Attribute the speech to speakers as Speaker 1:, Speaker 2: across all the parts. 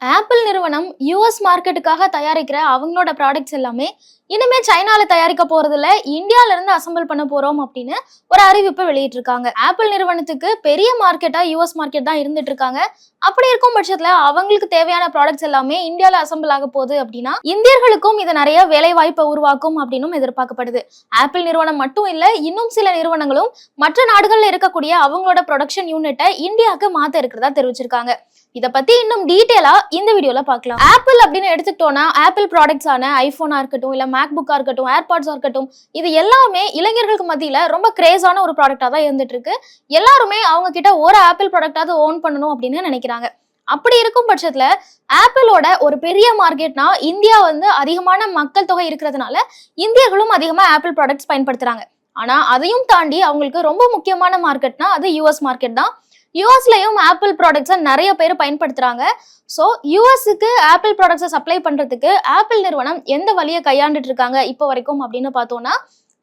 Speaker 1: Apple நிறுவனம் US மார்க்கெட்டுக்காக தயாரிக்கிற அவங்களோட ப்ராடக்ட்ஸ் எல்லாமே இனிமே சைனால தயாரிக்க போறதுல இந்தியால இருந்து அசம்பிள் பண்ண போறோம் அப்படின்னு ஒரு அறிவிப்பு வெளியிட்டு இருக்காங்க. ஆப்பிள் நிறுவனத்துக்கு பெரிய மார்க்கெட்டா யுஎஸ் மார்க்கெட் தான் இருந்துட்டு இருக்காங்க. அப்படி இருக்கும் பட்சத்துல அவங்களுக்கு தேவையான ப்ராடக்ட்ஸ் எல்லாமே இந்தியால அசம்பிள் ஆக போகுது அப்படின்னா இந்தியர்களுக்கும் இது நிறைய வேலை வாய்ப்பை உருவாக்கும் அப்படின்னு எதிர்பார்க்கப்படுது. ஆப்பிள் நிறுவனம் மட்டும் இல்ல, இன்னும் சில நிறுவனங்களும் மற்ற நாடுகள்ல இருக்கக்கூடிய அவங்களோட ப்ரொடக்ஷன் யூனிட்டை இந்தியாவுக்கு மாத்த இருக்கிறதா தெரிவிச்சிருக்காங்க. இத பத்தி இன்னும் டீடைலா இந்த வீடியோல பார்க்கலாம். ஆப்பிள் அப்படின்னு எடுத்துக்கிட்டோம்னா ஆப்பிள் ப்ராடக்ட்ஸ் ஆன ஐபோனா இருக்கட்டும், இல்ல மேக்புக்கா இருக்கட்டும், ஏர்பாட்ஸா இருக்கட்டும், இது எல்லாமே இளைஞர்களுக்கு மத்தியில ரொம்ப கிரேஸான ஒரு ப்ராடக்டா தான் இருந்துட்டு இருக்கு. எல்லாருமே அவங்க கிட்ட ஒரு ஆப்பிள் ப்ராடக்டாவது ஓன் பண்ணணும் அப்படின்னு நினைக்கிறாங்க. அப்படி இருக்கும் பட்சத்துல ஆப்பிளோட ஒரு பெரிய மார்க்கெட்னா இந்தியா அதிகமான மக்கள் தொகை இருக்கிறதுனால இந்தியர்களும் அதிகமா ஆப்பிள் ப்ராடக்ட்ஸ் பயன்படுத்துறாங்க. ஆனா அதையும் தாண்டி அவங்களுக்கு ரொம்ப முக்கியமான மார்க்கெட்னா அது யூஎஸ் மார்க்கெட் தான். யூஎஸ்லயும் ஆப்பிள் ப்ராடக்ட்ஸை நிறைய பேர் பயன்படுத்துறாங்க. ஸோ யூஎஸ்க்கு ஆப்பிள் ப்ராடக்ட்ஸை சப்ளை பண்றதுக்கு ஆப்பிள் நிறுவனம் எந்த வழியை கையாண்டுட்டு இருக்காங்க இப்போ வரைக்கும் அப்படின்னு பார்த்தோம்னா,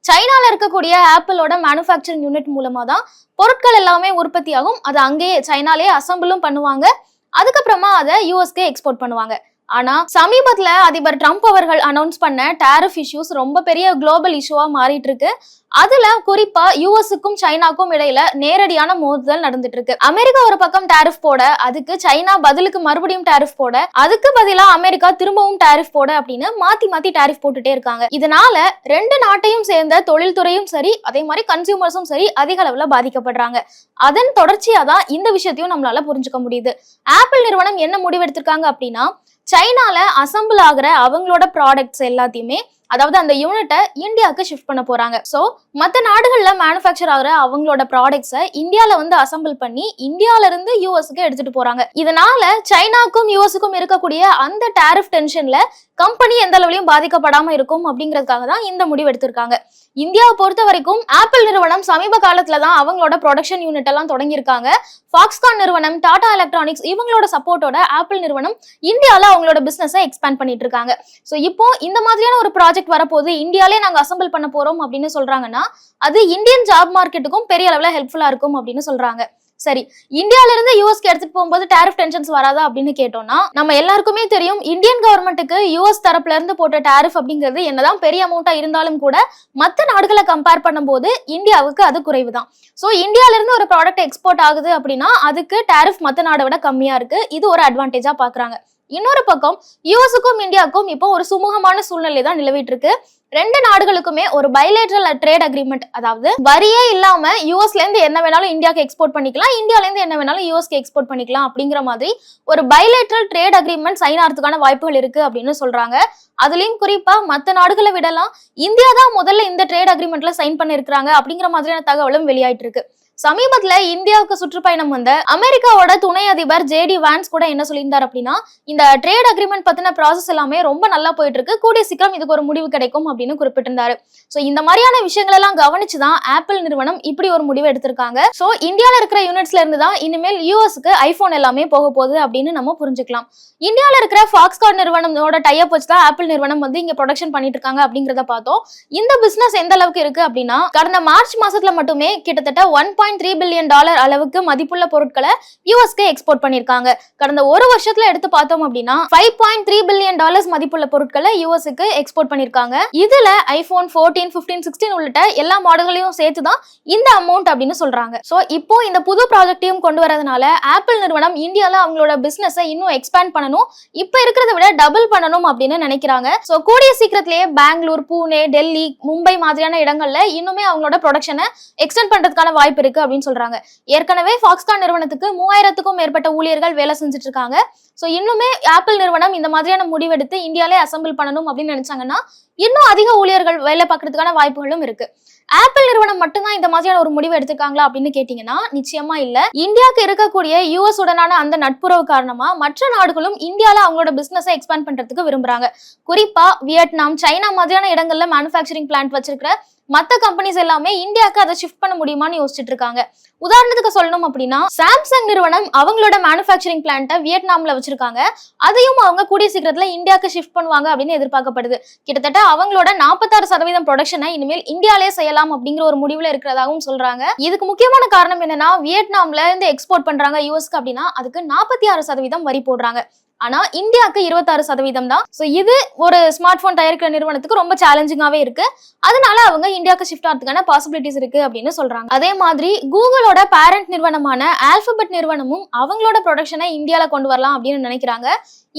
Speaker 1: சைனால இருக்கக்கூடிய ஆப்பிளோட மேனுஃபேக்சரிங் யூனிட் மூலமா தான் பொருட்கள் எல்லாமே உற்பத்தி ஆகும். அது அங்கேயே சைனாலேயே அசம்பிளும் பண்ணுவாங்க. அதுக்கப்புறமா அதை யூஎஸ்க்கு எக்ஸ்போர்ட் பண்ணுவாங்க. ஆனா சமீபத்துல அதிபர் ட்ரம்ப் அவர்கள் அனௌன்ஸ் பண்ண டாரிஃப் இஷ்யூஸ் ரொம்ப பெரிய குளோபல் இஷ்யூவா மாறிட்டு இருக்கு. அதுல குறிப்பா யூஎஸ்க்கும் சைனாக்கும் இடையில நேரடியான மோதல் நடந்துட்டு இருக்கு. அமெரிக்கா ஒரு பக்கம் டாரிஃப் போட, அதுக்கு சைனா பதிலுக்கு மறுபடியும் டாரிஃப் போட, அதுக்கு பதிலா அமெரிக்கா திரும்பவும் டாரிஃப் போட அப்படின்னு மாத்தி மாத்தி டாரிஃப் போட்டுட்டே இருக்காங்க. இதனால ரெண்டு நாட்டையும் சேர்ந்த தொழில்துறையும் சரி, அதே மாதிரி கன்சியூமர்ஸும் சரி அதிக அளவுல பாதிக்கப்படுறாங்க. அதன் தொடர்ச்சியா தான் இந்த விஷயத்தையும் நம்மளால புரிஞ்சுக்க முடியுது. ஆப்பிள் நிறுவனம் என்ன முடிவெடுத்திருக்காங்க அப்படின்னா, சைனால அசம்பிள் ஆகிற அவங்களோட ப்ராடக்ட்ஸ் எல்லாத்தையுமே, அதாவது அந்த யூனிட்டை இந்தியாவுக்கு ஷிஃப்ட் பண்ண போறாங்க. சோ மற்ற நாடுகள்ல மேனுஃபேக்சர் ஆகிற அவங்களோட ப்ராடக்ட்ஸை இந்தியால அசம்பிள் பண்ணி இந்தியால இருந்து யூஎஸ்க்கு எடுத்துட்டு போறாங்க. இதனால சைனாக்கும் யூஎஸ்க்கும் இருக்கக்கூடிய அந்த டாரிஃப் டென்ஷன்ல கம்பெனி எந்த அளவுலையும் பாதிக்கப்படாம இருக்கும் அப்படிங்கிறதுக்காக தான் இந்த முடிவு எடுத்திருக்காங்க. இந்தியாவை பொறுத்த வரைக்கும் ஆப்பிள் நிறுவனம் சமீப காலத்துல தான் அவங்களோட ப்ரொடக்ஷன் யூனிட் எல்லாம் தொடங்கியிருக்காங்க. ஃபாக்ஸ்கான் நிறுவனம், டாடா எலக்ட்ரானிக்ஸ் இவங்களோட சப்போர்ட்டோட ஆப்பிள் நிறுவனம் இந்தியால அவங்களோட பிசினஸை எக்ஸ்பேண்ட் பண்ணிட்டு இருக்காங்க. ஸோ இப்போ இந்த மாதிரியான ஒரு ப்ராஜெக்ட் வரப்போது இந்தியாலே நாங்க அசம்பிள் பண்ண போறோம் அப்படின்னு சொல்றாங்கன்னா அது இந்தியன் ஜாப் மார்க்கெட்டுக்கும் பெரிய அளவுல ஹெல்ப்ஃபுல்லா இருக்கும் அப்படின்னு சொல்றாங்க. சரி, இந்தியால இருந்து யூஎஸ்க்கு எடுத்துட்டு போகும்போது டாரிஃப் டென்ஷன்ஸ் வராதா அப்படின்னு கேட்டோம்னா, நம்ம எல்லாருக்குமே தெரியும் இந்தியன் கவர்மெண்ட்டுக்கு யூஎஸ் தரப்புல இருந்து போட்ட டாரிஃப் அப்படிங்கிறது என்னதான் பெரிய அமௌண்டா இருந்தாலும் கூட மற்ற நாடுகளை கம்பேர் பண்ணும்போது இந்தியாவுக்கு அது குறைவுதான். ஸோ இந்தியால இருந்து ஒரு ப்ராடக்ட் எக்ஸ்போர்ட் ஆகுது அப்படின்னா அதுக்கு டாரிஃப் மற்ற நாடை விட கம்மியா இருக்கு. இது ஒரு அட்வான்டேஜா பாக்குறாங்க. இன்னொரு பக்கம் யூஎஸ்க்கும் இந்தியாவுக்கும் இப்போ ஒரு சுமூகமான சூழ்நிலை தான் நிலவிட்டு இருக்கு. ரெண்டு நாடுகளுக்குமே ஒரு பைலேட்ரல் ட்ரேட் அக்ரிமெண்ட், அதாவது வரியே இல்லாம யூஎஸ்ல இருந்து என்ன வேணாலும் இந்தியாவுக்கு எக்ஸ்போர்ட் பண்ணிக்கலாம், இந்தியால இருந்து என்ன வேணாலும் யூஎஸ்க்கு எக்ஸ்போர்ட் பண்ணிக்கலாம் அப்படிங்கிற மாதிரி ஒரு பைலேட்ரல் ட்ரேட் அக்ரிமெண்ட் சைன் ஆகிறதுக்கான வாய்ப்புகள் இருக்கு அப்படின்னு சொல்றாங்க. அதுலயும் குறிப்பா மற்ற நாடுகளை விடலாம் இந்தியா தான் முதல்ல இந்த ட்ரேட் அக்ரிமெண்ட்ல சைன் பண்ணி இருக்கிறாங்க அப்படிங்கிற மாதிரியான தகவலும் வெளியாயிட்டு இருக்கு. சமீபத்துல இந்தியாவுக்கு சுற்றுப்பயணம் வந்த அமெரிக்காவோட துணை அதிபர் ஜேடி வான்ஸ் கூட என்ன சொல்லியிருந்தார் அப்படின்னா, இந்த ட்ரேட் அக்ரிமெண்ட் பத்தின ப்ராசஸ் எல்லாமே ரொம்ப நல்லா போயிட்டு இருக்கு, கூடிய சீக்கிரம் இதுக்கு ஒரு முடிவு கிடைக்கும் அப்படின்னு குறிப்பிட்டிருந்தாரு. சோ இந்த மாதிரியான விஷயங்கள் எல்லாம் கவனிச்சுதான் ஆப்பிள் நிறுவனம் இப்படி ஒரு முடிவு எடுத்திருக்காங்க. சோ இந்தியால இருக்கிற யூனிட்ஸ்ல இருந்து தான் இனிமேல் யூஎஸ்க்கு ஐபோன் எல்லாமே போக போகுது அப்படின்னு நம்ம புரிஞ்சுக்கலாம். இந்தியால இருக்கிற ஃபாக்ஸ்கான் நிறுவனமோட டைப் வச்சு தான் ஆப்பிள் நிறுவனம் இங்க ப்ரொடக்ஷன் பண்ணிட்டு இருக்காங்க அப்படிங்கறத பார்த்தோம். இந்த பிசினஸ் எந்த அளவுக்கு இருக்கு அப்படின்னா, கடந்த மார்ச் மாசத்துல மட்டுமே கிட்டத்தட்ட $1.3 பில்லியன் அளவுக்கு மதிப்புள்ள பொருட்களை யூஎஸ்க்கு எக்ஸ்போர்ட் பண்ணிருக்காங்க. கடந்த ஒரு வருஷத்துல எடுத்து பார்த்தோம் அப்படின்னா $5.3 பில்லியன் மதிப்புள்ள பொருட்களை யூஎஸ்க்கு எக்ஸ்போர்ட் பண்ணிருக்காங்க. இதுல ஐபோன் 14, 15, 16 உள்ளிட்ட எல்லா மாடல்களையும் சேர்த்துதான் இந்த அமௌண்ட் அப்படின்னு சொல்றாங்க. சோ இப்போ இந்த புது ப்ராஜெக்டையும் கொண்டு வரதுனால ஆப்பிள் நிறுவனம் இந்தியால அவங்களோட பிசினஸ் இன்னும் எக்ஸ்பேண்ட் பண்ணணும், இப்ப இருக்கிறத விட டபுள் பண்ணணும் அப்படின்னு நினைக்கிறாங்க. சோ கூடிய சீக்கிரத்திலேயே பெங்களூர், பூனே, டெல்லி, மும்பை மாதிரியான இடங்கள்ல இன்னுமே அவங்களோட ப்ரொடக்ஷனை எக்ஸ்டெண்ட் பண்றதுக்கான வாய்ப்பு இருக்கு அப்படின்னு சொல்றாங்க. ஏற்கனவே ஃபாக்ஸ்கான் நிறுவனத்துக்கு 3000க்கும் மேற்பட்ட ஊழியர்கள் வேலை செஞ்சுட்டு இருக்காங்க. சோ இன்னுமே ஆப்பிள் நிறுவனம் இந்த மாதிரியான முடிவெடுத்து இந்தியாலே அசம்பிள் பண்ணணும் அப்படின்னு நினைச்சாங்கன்னா இன்னும் அதிக ஊழியர்கள் வேலை பார்க்கறதுக்கான வாய்ப்புகளும் இருக்கு. ஆப்பிள் நிறுவனம் மட்டும்தான் இந்த மாதிரியான ஒரு முடிவு எடுத்திருக்காங்களா அப்படின்னு கேட்டீங்கன்னா நிச்சயமா இல்ல. இந்தியாவுக்கு இருக்கக்கூடிய யூஎஸ் உடனான அந்த நட்புறவு காரணமா மற்ற நாடுகளும் இந்தியால அவங்களோட பிசினஸை எக்ஸ்பேண்ட் பண்றதுக்கு விரும்புறாங்க. குறிப்பா வியட்நாம், சைனா மாதிரியான இடங்கள்ல மேனுஃபேக்சரிங் பிளான்ட் வச்சிருக்கிற மற்ற கம்பெனிஸ் எல்லாமே இந்தியாவுக்கு அதை ஷிஃப்ட் பண்ண முடியுமான்னு யோசிச்சுட்டு இருக்காங்க. உதாரணத்துக்கு சொல்லணும் அப்படின்னா, சாம்சங் நிறுவனம் அவங்களோட மேனுஃபேக்சரிங் பிளான்ட்டை வியட்நாம்ல வச்சிருக்காங்க. அதையும் அவங்க கூடிய சீக்கிரத்துல இந்தியாவுக்கு ஷிஃப்ட் பண்ணுவாங்க அப்படின்னு எதிர்பார்க்கப்படுது. கிட்டத்தட்ட அவங்களோட 46% ப்ரொடக்ஷனை இனிமேல் இந்தியாலே செய்யலாம் அப்படிங்கிற ஒரு முடிவுல இருக்கிறதாகவும் சொல்றாங்க. இதுக்கு முக்கியமான காரணம் என்னன்னா, வியட்நாம்ல இருந்து எக்ஸ்போர்ட் பண்றாங்க யூஎஸ்க்கு அப்படின்னா அதுக்கு 46% வரி போடுறாங்க. ஆனா இந்தியாவுக்கு 26% தான். ஸோ இது ஒரு ஸ்மார்ட் போன் தயாரிக்கிற நிறுவனத்துக்கு ரொம்ப சேலஞ்சிங்காவே இருக்கு. அதனால அவங்க இந்தியாவுக்கு ஷிஃப்ட் ஆகிறதுக்கான பாசிபிலிட்டிஸ் இருக்கு அப்படின்னு சொல்றாங்க. அதே மாதிரி கூகுளோட பேரண்ட் நிறுவனமான ஆல்பபெட் நிறுவனமும் அவங்களோட ப்ரொடக்ஷனை இந்தியால கொண்டு வரலாம் அப்படின்னு நினைக்கிறாங்க.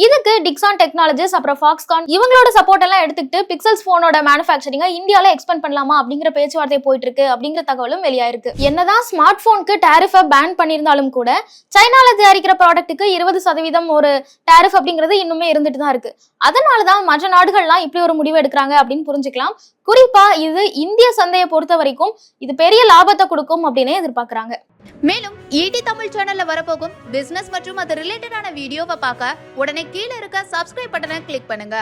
Speaker 1: இதுக்கு டிக்ஸான் டெக்னாலஜிஸ் அப்புறம் ஃபாக்ஸ்கான் இவங்களோட சப்போர்ட் எல்லாம் எடுத்துக்கிட்டு பிக்சல்ஸ் போனோட மேனுஃபேக்சரிங்கை இந்தியால எக்ஸ்பெண்ட் பண்ணலாமா அப்படிங்கிற பேச்சுவார்த்தை போயிட்டு இருக்கு அப்படிங்கிற தகவலும் வெளியாயிருக்கு. என்னதான் ஸ்மார்ட் போனுக்கு டேரிஃபை பேன் பண்ணியிருந்தாலும் கூட சைனால தயாரிக்கிற ப்ராடக்ட்டுக்கு 20% ஒரு டேரிஃப் அப்படிங்கிறது இன்னுமே இருந்துட்டு தான் இருக்கு. அதனாலதான் மற்ற நாடுகள்லாம் இப்படி ஒரு முடிவு எடுக்கிறாங்க அப்படின்னு புரிஞ்சுக்கலாம். குறிப்பா இது இந்திய சந்தையை பொறுத்த வரைக்கும் இது பெரிய லாபத்தை கொடுக்கும் அப்படின்னு எதிர்பார்க்கறாங்க.
Speaker 2: மேலும் ஈடி தமிழ் சேனல்ல வரப்போகும் பிசினஸ் மற்றும் அது ரிலேட்டடான வீடியோவை பார்க்க உடனே கீழே இருக்க சப்ஸ்கிரைப் பட்டனை கிளிக் பண்ணுங்க.